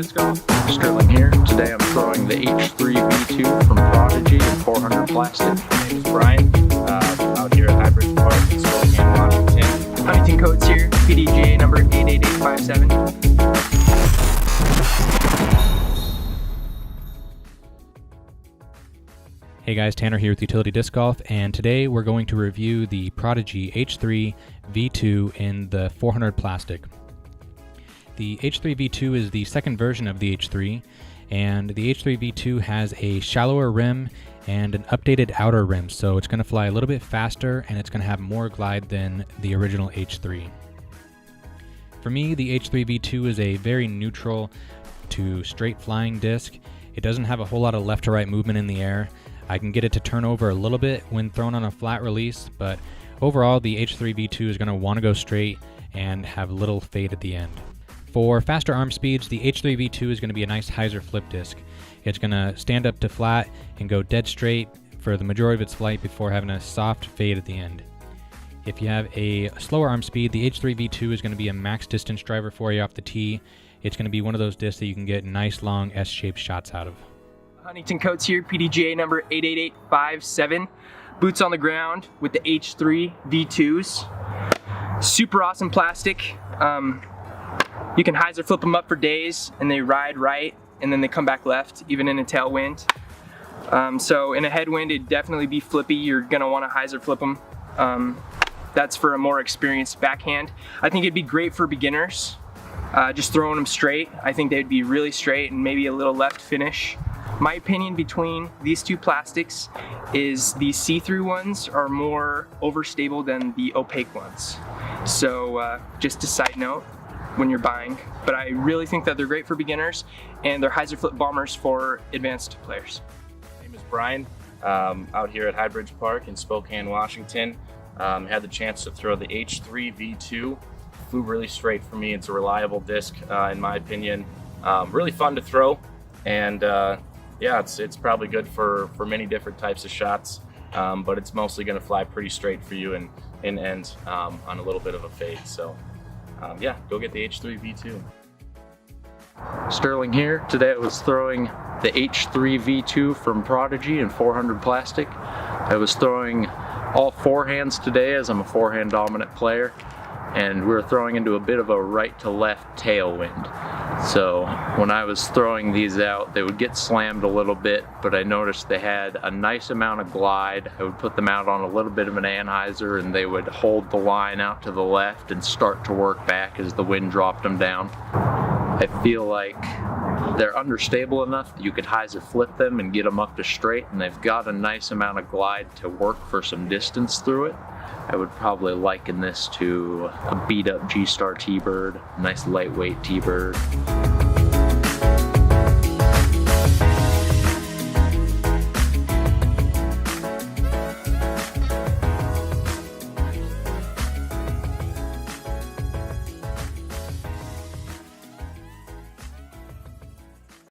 Disc Golf. Sterling here. Today I'm throwing the H3V2 from Prodigy in 400 plastic. My name is Brian, out here at H3V2 Park in Spokane, Washington. Huntington Coates here, PDGA number 88857. Hey guys, Tanner here with Utility Disc Golf, and today we're going to review the Prodigy H3V2 in the 400 plastic. The H3V2 is the second version of the H3, and the H3V2 has a shallower rim and an updated outer rim, so it's going to fly a little bit faster and it's going to have more glide than the original H3. For me, the H3V2 is a very neutral to straight flying disc. It doesn't have a whole lot of left to right movement in the air. I can get it to turn over a little bit when thrown on a flat release, but overall the H3V2 is going to want to go straight and have little fade at the end. For faster arm speeds, the H3V2 is going to be a nice hyzer flip disc. It's going to stand up to flat and go dead straight for the majority of its flight before having a soft fade at the end. If you have a slower arm speed, the H3V2 is going to be a max distance driver for you off the tee. It's going to be one of those discs that you can get nice long S-shaped shots out of. Huntington Coates here, PDGA number 88857. Boots on the ground with the H3V2s. Super awesome plastic. You can hyzer flip them up for days and they ride right and then they come back left, even in a tailwind. So in a headwind, it'd definitely be flippy. You're gonna wanna hyzer flip them. That's for a more experienced backhand. I think it'd be great for beginners. Just throwing them straight. I think they'd be really straight and maybe a little left finish. My opinion between these two plastics is the see-through ones are more overstable than the opaque ones. So just a side note when you're buying, but I really think that they're great for beginners and they're hyzer flip bombers for advanced players. My name is Brian, out here at H3V2 Park in Spokane, Washington. Had the chance to throw the H3V2. Flew really straight for me. It's a reliable disc, in my opinion. Really fun to throw, and yeah, it's probably good for many different types of shots, but it's mostly going to fly pretty straight for you and end on a little bit of a fade. So yeah, go get the H3V2. Sterling here. Today I was throwing the H3V2 from Prodigy in 400 plastic. I was throwing all forehands today as I'm a forehand dominant player, and we were throwing into a bit of a right to left tailwind. So when I was throwing these out, they would get slammed a little bit, but I noticed they had a nice amount of glide. I would put them out on a little bit of an anhyzer and they would hold the line out to the left and start to work back as the wind dropped them down. I feel like they're understable enough that you could hyzer flip them and get them up to straight, and they've got a nice amount of glide to work for some distance through it. I would probably liken this to a beat up G-Star T-Bird, nice lightweight T-Bird.